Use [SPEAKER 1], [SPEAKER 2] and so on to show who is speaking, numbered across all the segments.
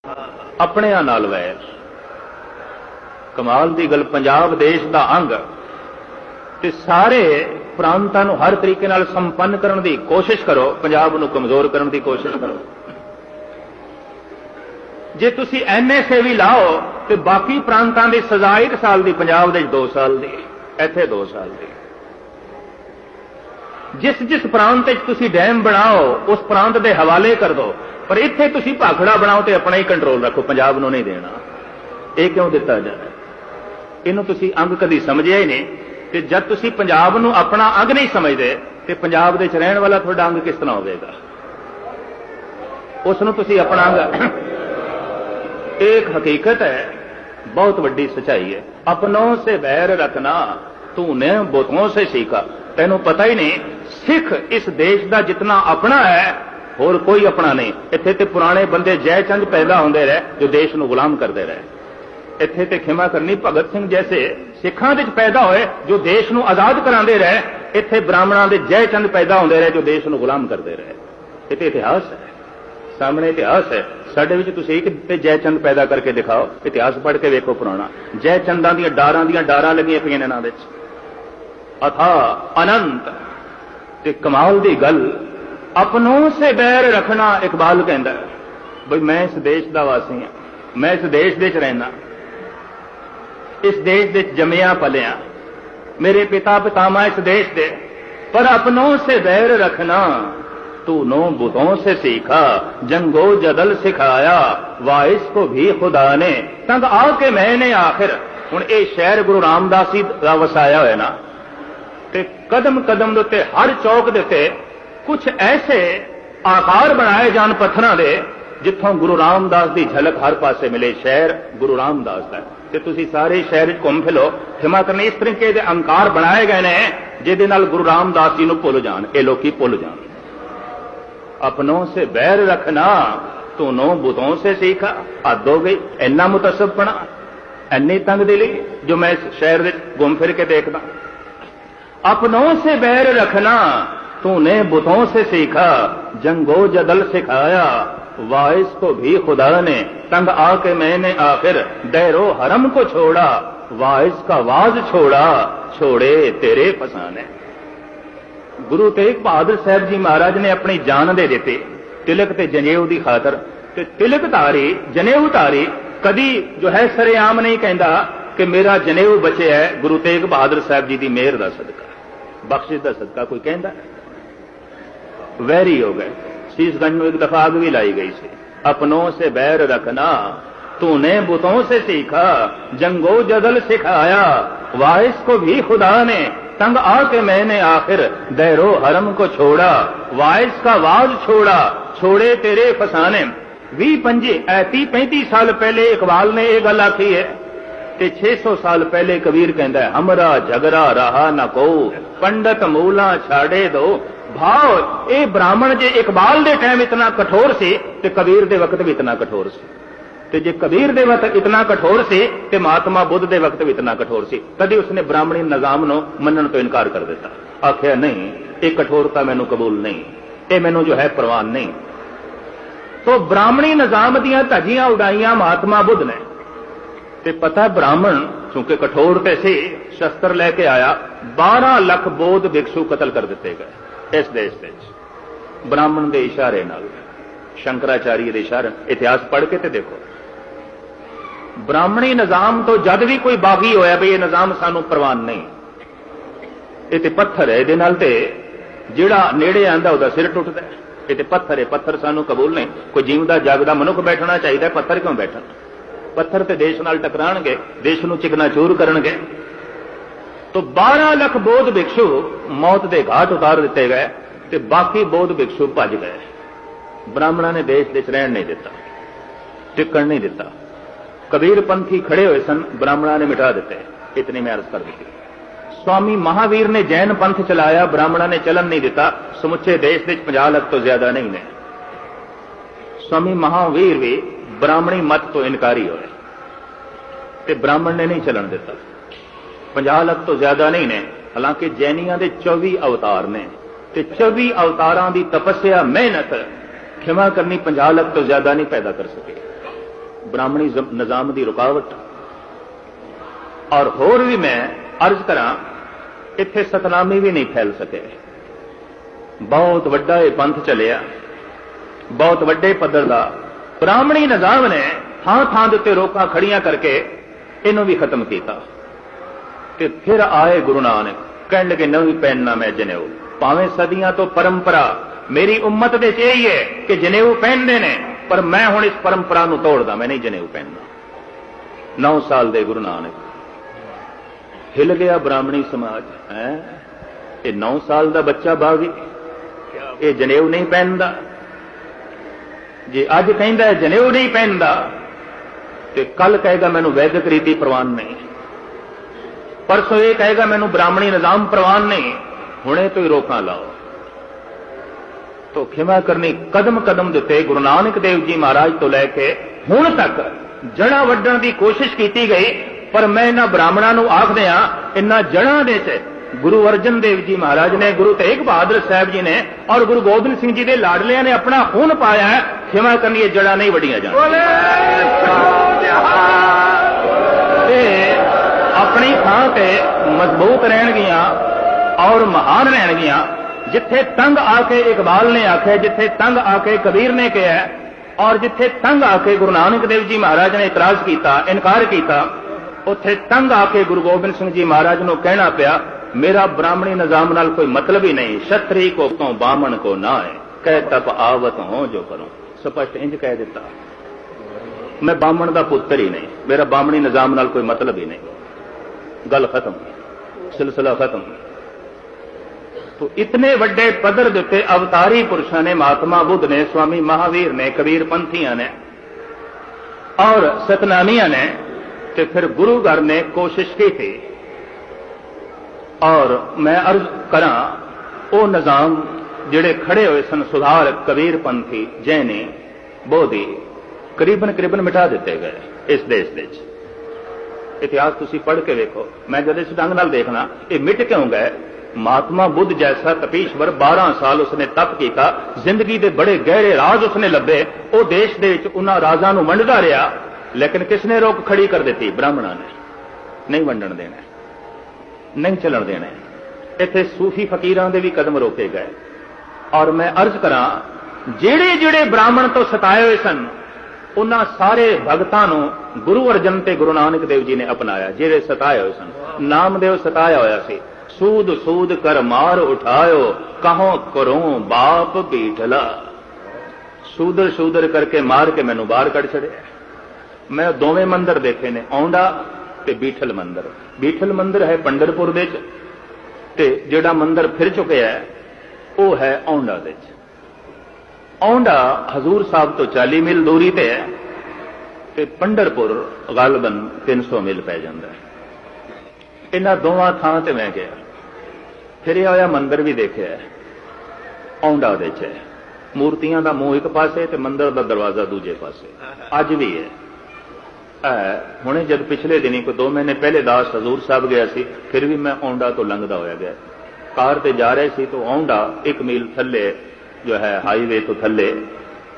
[SPEAKER 1] अपणियां नाल वैर। कमाल दी गल, पंजाब देश दा अंग ते सारे प्रांतां नूं हर तरीके नाल संपन्न करन दी कोशिश करो, पंजाब नूं कमजोर करन दी कोशिश करो। जे तुसी NSA भी लाओ तो बाकी प्रांतां दी सजा 1 साल दी, पंजाब दे 2 साल दी, इत्थे 2 साल दी। जिस जिस प्रांत तुसी डैम बनाओ उस प्रांत दे हवाले कर दो, पर इत्थे तुसी भाखड़ा बनाओ तो अपना ही कंट्रोल रखो, पंजाब नूं नहीं देना। ये क्यों दिता जा रहा? इनू तुसी अंग कदी समझिया ही नहीं कि जब तुसी पंजाब नूं अपना अंग नहीं समझते तो पंजाब दे रहने वाला तुहाडा अंग किस तरह होगा? उसनूं तुसी अपना अंग, एक हकीकत है, बहुत बड़ी सच्चाई है। अपनों से बैर रखना तूने बुतों से सीखा। तेनों पता ही नहीं, सिख इस देश का जितना अपना है और कोई अपना नहीं। इत्थे ते पुराने बंदे जयचंद पैदा होंदे रहे जो देश नूं गुलाम करते रहे। इत्थे ते खिमा करनी भगत सिंह जैसे सिखां दे पैदा होए जो देश नूं आजाद करांदे रहे। इत्थे ब्राह्मणां दे जयचंद पैदा होंदे रहे जो देश नूं गुलाम करते रहे। ये तो इतिहास है, सामने इतिहास है। साडे विच तुसीं एक जयचंद पैदा करके दिखाओ, इतिहास पढ़ के वेखो पुराना। जयचंदां दीयां डारां लगियां पईआं ने इन्हां विच, अथा अनंत। ते कमाल दी गल, अपनों से बैर रखना। इकबाल कहंदा है बई मैं इस देश दा वासी हां, मैं इस देश दे च रहना, इस देश दे जमिया पलिया, मेरे पिता पितामह इस देश दे, पर अपनों से बैर रखना तूनो बुतों से सीखा। जंगो जदल सिखाया वाइस को भी खुदा ने, तंग आके मैंने आखिर। हुण ये शहर गुरु रामदास जी दा वसाया होया ना, ते कदम कदम दे हर चौक दे कुछ ऐसे आकार बनाए जान पत्थरां दे जिथों गुरु रामदास की झलक हर पासे मिले। शहर गुरु रामदास का, ते तुसी सारे शहर घूम फिलो, खिमा करने इस तरीके के अंकार बनाए गए ने जिहदे नाल गुरु रामदास जी नूं भुल जान, ये लोग भुल जान। अपनों से बैर रखना तूनो बुतों से सीखा। हद हो गई, इन्ना मुतसबपना, इन्नी तंग दिली जो मैं इस शहर में घूम फिर के देखदा। अपनों से बैर रखना तूने बुतों से सीखा, जंगो जदल सिखाया वाइस को भी खुदा ने, तंग आके मैंने आखिर दैरो हरम को छोड़ा, वाइस का वाज छोड़ा, छोड़े तेरे फसाने। गुरु तेग बहादुर साहब जी महाराज ने अपनी जान दे दिते तिलक ते जनेऊ की खातर। ते तिलक धारी जनेऊ धारी कदी जो है सरेआम नहीं कहता कि मेरा जनेऊ बचे है गुरु तेग बहादुर साहब जी की मेहर का सदका, बख्शिश का सदका। कोई कहता वैरी हो गए। शीशगंज में एक दफा आग भी लाई गई थी। अपनों से बैर रखना तूने बुतों से सीखा, जंगो जदल सिखाया वाइस को भी खुदा ने, तंग आके मैंने आखिर दैरो हरम को छोड़ा, वाइस का वाज छोड़ा, छोड़े तेरे फसाने। 20-35 साल पहले इकबाल ने यह गल आखी है कि 600 साल पहले कबीर कहता है हमरा झगड़ा रहा न को, पंडित मूला छाड़े दो। भाव ये ब्राह्मण जे इकबाल दे टाइम इतना कठोर से ते कबीर दे वक्त भी इतना कठोर से, ते जे कबीर दे वक्त इतना कठोर से ते महात्मा बुद्ध दे वक्त भी इतना कठोर से। कभी उसने ब्राह्मणी निजाम नो मनन तो इनकार कर देता, आखिया नहीं ये कठोरता मैनू कबूल नहीं, ये मैनू जो है प्रवान नहीं। तो ब्राह्मणी निजाम दियां धज्जियां उड़ाइयां महात्मा बुद्ध ने। ते पता ब्राह्मण चूंकि कठोर ते से शस्त्र लेके आया, 12 लाख बौद्ध भिक्षु कतल कर दिते गए इस देश में ब्राह्मण के इशारे नाल, शंकराचार्य के इशारे। इतिहास पढ़ के ते देखो, ब्राह्मणी निजाम तो जद भी कोई बागी होया भी ये निजाम सानू प्रवान नहीं, ये ते पत्थर है, इहदे नाल ते जिहड़ा नेड़े आंदा उहदा सिर टुटदा है। ये ते पत्थर है, पत्थर सानू कबूल नहीं। कोई जीवदा जागदा मनुख बैठना चाहिए, पत्थर क्यों बैठन? पत्थर ते देश नाल टकराणगे, देश नूं चिकनाचूर करनगे। तो 12 लाख बौद्ध भिक्षु मौत के घाट उतार दिते गए ते बाकी बौद्ध भिक्षु भज गए। ब्राह्मणों ने देश विच रहन नहीं दिता, टिकण नहीं दिता। कबीर पंथी खड़े हुए सन, ब्राह्मणों ने मिटा दिते। इतनी मैं अर्ज कर दी। स्वामी महावीर ने जैन पंथ चलाया, ब्राह्मणों ने चलन नहीं दिता। समुचे देश विच 50 लाख तो ज्यादा नहीं ने। स्वामी महावीर भी ब्राह्मणी मत तो इनकारी होए ते ब्राह्मण ने नहीं चलन दिता। 50 लाख तो ज्यादा नहीं ने। हालांकि जैनियां दे 24 अवतार ने ते 24 अवतारां दी तपस्या मेहनत खिमा करनी 50 लाख तो ज्यादा नहीं पैदा कर सके। ब्राह्मणी निजाम की रुकावट। और होर भी मैं अर्ज करा, इत्थे सतनामी भी नहीं फैल सके। बहुत वड्डा यह पंथ चलिया, बहुत वड्डे पद्धर का। ब्राह्मणी निजाम ने थां थां दे उत्ते रोकां खड़ियां करके इनू भी खत्म किया। ते फिर आए गुरु नानक, कहने लगे नहीं पहनना मैं जनेऊ। भावें सदियां तो परंपरा मेरी उम्मत दे यही है कि जनेऊ पहनते ने, पर मैं हुण इस परंपरा नूं तोड़दा, मैं नहीं जनेऊ पहनना। 9 साल दे गुरु नानक, हिल गया ब्राह्मणी समाज है। ये 9 साल का बच्चा बागी, ये जनेऊ नहीं पहनता। जे अज कहंदा है जनेऊ नहीं पहनता, तो कल कहेगा मैनू वैदिक रीति प्रवान नहीं, परसों ये कहेगा मैनू ब्राह्मणी निजाम प्रवान नहीं। हुणे तो ही रोकां लाओ। तो खिमा करनी कदम कदम दिते गुरु नानक देव जी महाराज तो लैके हुण तक जड़ा वड्डण की कोशिश की गई। पर मैं इन्हां ब्राह्मणां नूं आख दियां, इन्हां जड़ां दे च गुरु अर्जन देव जी महाराज ने, गुरु तेग बहादुर साहब जी ने और गुरु गोबिंद सिंह जी के लाडलियां ने अपना खून पाया है। खिमा करनी ये जड़ा नहीं वड्डियां जांदियां, अपनी थां ते मजबूत रहणगियां और महान रहणगियां। जिथे तंग आके इकबाल ने आखे, जिथे तंग आके कबीर ने कहा, और जिथे तंग आके गुरु नानक देव जी महाराज ने इतराज किया, इनकार किया, उथे तंग आके गुरु गोबिंद सिंह जी महाराज को कहना पिया मेरा ब्राह्मणी निजाम नाल कोई मतलब ही नहीं। क्षत्रिय को तो बामण को ना है, कह तप आवत हो जो करो। स्पष्ट इंज कह दिता, मैं बामण का पुत्र ही नहीं, मेरा बामणी निजाम नाल कोई मतलब ही नहीं। गल खत्म, सिलसिला खत्म। तो इतने वड्डे पदर दिते अवतारी पुरुषों ने, महात्मा बुद्ध ने, स्वामी महावीर ने, कबीर पंथियां ने और सतनामियां ने, तो फिर गुरु घर ने कोशिश की थी। और मैं अर्ज करा, वो निजाम जिहड़े खड़े हुए सन सुधार, कबीर पंथी, जैनी, बोधी, करीबन करीबन मिटा दिते गए इस देश दे। इतिहास तुसी पढ़ के देखो। मैं जब इस ढंग नाल देखना ये मिट क्यों गए। महात्मा बुद्ध जैसा तपीश्वर 12 साल उसने तप किया, जिंदगी के बड़े गहरे राज उसने लभे। वो देश दे विच उन्हां राजां नूं वंडदा रहा, लेकिन किसने रोक खड़ी कर दी? ब्राह्मणों ने। नहीं वंडण देना, नहीं चलन देना। इत्थे सूफी फकीरां दे भी कदम रोके गए। और मैं अर्ज करा, जेड़े जेड़े ब्राह्मण तो सताए हुए सन, उन्हां सारे भगतां नूं गुरु अर्जन ते गुरु नानक देव जी ने अपनाया। जेड़े सताए हुए सन, नामदेव सताया होया सी, सूद सूद कर मार उठायो, कहो करो बाप बीठला। सूदर सूदर करके मार के मैनू बाहर कढ़ छड़िया। मैं दोवें मंदिर देखे ने, औंडा ते बीठल मंदिर। बीठल मंदिर है पंडरपुर दे च, ते जेड़ा मंदिर फिर चुके है वो है औंडा दे च। औंडा हजूर साहब तो 40 मील दूरी ते है, ते पंडरपुर गालबन 300 मील पै जांदा है। इन्हां दोवां थां ते मैं गया, फिर होया मंदिर भी देखिया है। औंडा दे च मूर्तियां दा मूंह एक पासे ते मंदिर दा दरवाजा दूजे पासे, अज भी है। हुणे जब पिछले दिनी को 2 महीने पहले दास हजूर साहब गया सी, फिर भी मैं औंडा तो लंघदा होया गया। कार ते जा रहे सी तो औंडा 1 मील थल्ले जो है हाईवे तो थल्ले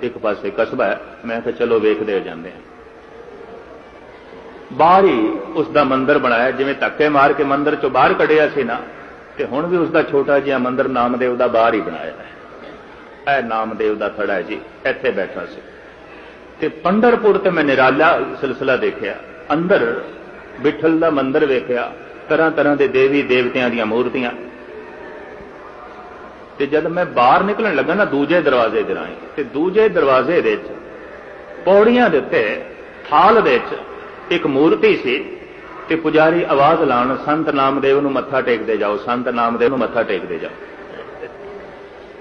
[SPEAKER 1] एक पासे कस्बा है। मैं कहा चलो वेखदे जांदे हैं। बाहर ही उसका मंदिर बनाया, जिवें धक्के मार के मंदिर चो बाहर कढ़िया सी ना, ते हुण भी उसका छोटा जिहा मंदिर नामदेव का बाहर ही बनाया है। ए नामदेव का थड़ा है जी, इत्थे बैठा सी। ते पंडरपुर ते मैं निराला सिलसिला देखिया। अंदर बिठल का मंदिर वेखिया, तरह तरह के देवी देवतियां दी मूर्तियां। ते जब मैं बाहर निकलण लगा ना दूजे दरवाजे दे राहीं, ते दूजे दरवाजे दे विच पौड़ियां दे उत्ते थाल दे विच एक मूर्ति सी। ते पुजारी आवाज लाउण, संत नामदेव नूं मत्था टेकदे जाओ, संत नामदेव नूं मत्था टेकदे जाओ।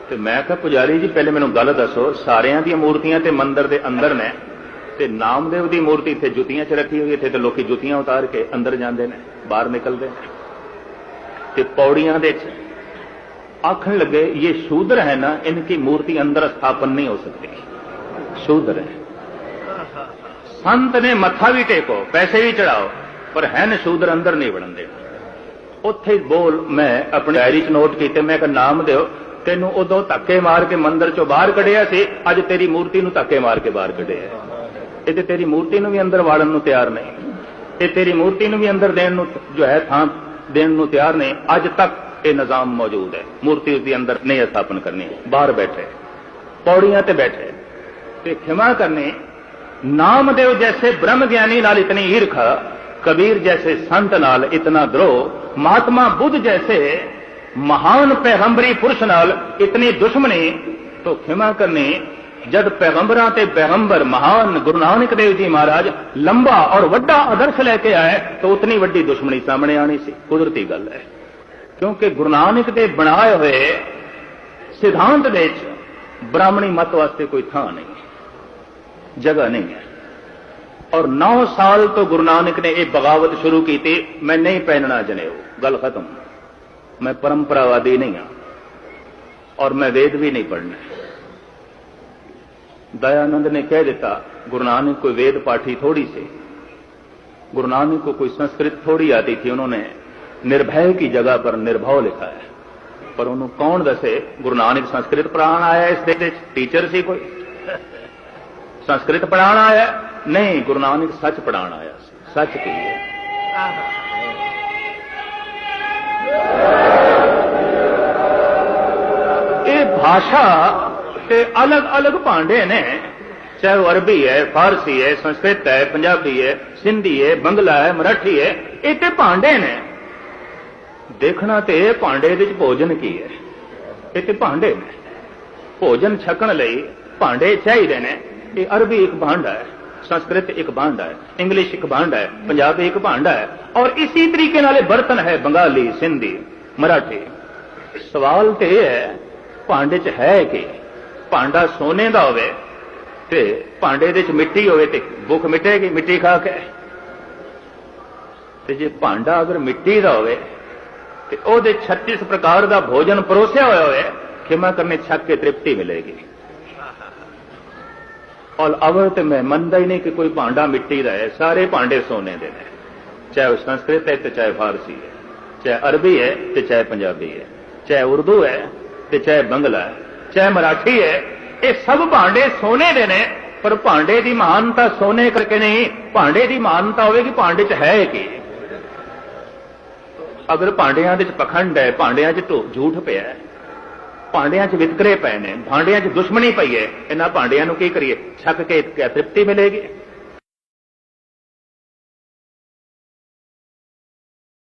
[SPEAKER 1] ते मैं कहा पुजारी जी पहले मैनूं गल दसो, सारियां दी मूर्तियां ते मंदिर दे अंदर ने, ते नामदेव दी मूर्ति इत्थे जुत्तियां च रखी हुई, इत्थे ते लोकी जुत्तियां उतार के अंदर जांदे ने, बाहर निकलदे ने। ते पौड़ियां दे च आखण लगे ये शूद्र है ना, इनकी मूर्ति अंदर स्थापन नहीं हो सकती, शूद्र है। संत ने मत्था भी टेको, पैसे भी चढ़ाओ, पर है न शूद्र, अंदर नहीं वड़न देना। उत्थे बोल मैं अपनी डायरी च नोट कीते, मैं कहा नामदेव तेनू उदों धक्के मार के मंदिर चो बाहर कढ़िया सी, अज तेरी मूर्ति नूं धक्के मार के बाहर कढ़िया। ਇਹ ਤੇ ਤੇਰੀ ਮੂਰਤੀ ਨੂੰ ਵੀ ਅੰਦਰ ਵਾੜਨ ਨੂੰ ਤਿਆਰ ਨਹੀਂ, ਇਹ ਤੇਰੀ ਮੂਰਤੀ ਨੂੰ ਵੀ ਅੰਦਰ ਦੇਣ ਨੂੰ ਜੋ ਹੈ ਥਾਂ ਦੇਣ ਨੂੰ ਤਿਆਰ ਨਹੀਂ। ਅੱਜ ਤੱਕ ਇਹ ਨਿਜ਼ਾਮ ਮੌਜੂਦ ਹੈ। ਮੂਰਤੀ ਉਸ ਦੇ ਅੰਦਰ ਨਹੀਂ ਸਥਾਪਨ ਕਰਨੀ, ਬਾਹਰ ਬੈਠੇ ਪੌੜੀਆਂ ਤੇ ਬੈਠੇ। ਤੇ ਖਿਮਾ ਕਰਨੀ, नामदेव जैसे ब्रह्म ज्ञानी नाल इतनी ईर्ख, कबीर जैसे संत नाल इतना द्रोह, महात्मा बुद्ध जैसे महान पैगंबरी पुरुष नाल इतनी दुश्मनी। तो खिमा करनी, जब पैगंबरां ते पैगंबर महान गुरु नानक देव जी महाराज लंबा और वड्डा आदर्श लेके आए तो उतनी वड्डी दुश्मनी सामने आनी सी। कुदरती गल है, क्योंकि गुरु नानक दे बनाए हुए सिद्धांत दे ब्राह्मणी मत वास्ते कोई थां नहीं, जगह नहीं है। और 9 साल तो गुरु नानक ने यह बगावत शुरू की थी, मैं नहीं पहनना जनेऊ, गल खत्म। मैं परंपरावादी नहीं हाँ और मैं वेद भी नहीं पढ़ना। दयानंद ने कह दिता, गुरु नानक कोई वेद पाठी थोड़ी से, गुरु नानक को कोई संस्कृत थोड़ी आती थी। उन्होंने निर्भय की जगह पर निर्भव लिखा है, पर उन्होंने कौन दसे गुरु नानक संस्कृत पढ़ाना आया इस देश? टीचर सी कोई संस्कृत पढ़ाना आया नहीं, गुरु नानक सच पढ़ाना आया, सच की है। ये भाषा के अलग अलग भांडे ने, चाहे वो अरबी है, फारसी है, संस्कृत है, पंजाबी है, सिंधी है, बंगला है, मराठी है, ये तो भांडे ने। देखना तो यह भांडे विच भोजन की है, ये तो भांडे ने। भोजन छकण लई भांडे चाहिए ने। ये अरबी एक भांडा है, संस्कृत एक भांडा है, इंग्लिश एक भांडा है, पंजाबी एक भांडा है, और इसी तरीके नाले बर्तन है बंगाली, सिंधी, मराठी। सवाल तो यह है, भांडे च है कि भांडा सोने का होवे ते भांडे दे च मिट्टी होवे ते भुख मिटेगी मिट्टी खा के? ते जे भांडा अगर मिट्टी का होवे ते ओदे 36 प्रकार का भोजन परोसिया होया होवे, खिमा करने छक के तृप्ति मिलेगी। और अवल तो मैं मनता ही नहीं कि कोई भांडा मिट्टी का है, सारे भांडे सोने के हैं। चाहे वो संस्कृत है तो चाहे फारसी है, चाहे अरबी है तो चाहे पंजाबी है, चाहे उर्दू है तो चाहे बंगला है, चाहे मराठी है, ये सब भांडे सोने के ने। पर भांडे की महानता सोने करके नहीं, भांडे की महानता होगी भांडे च है कि। अगर भांडिया पखंड है, भांडिया झूठ पिया है, भांडिया वितकरे पे ने, भांडिया दुश्मनी पई है, इन्हां भांडिया की करिए? छक के क्या तृप्ति मिलेगी?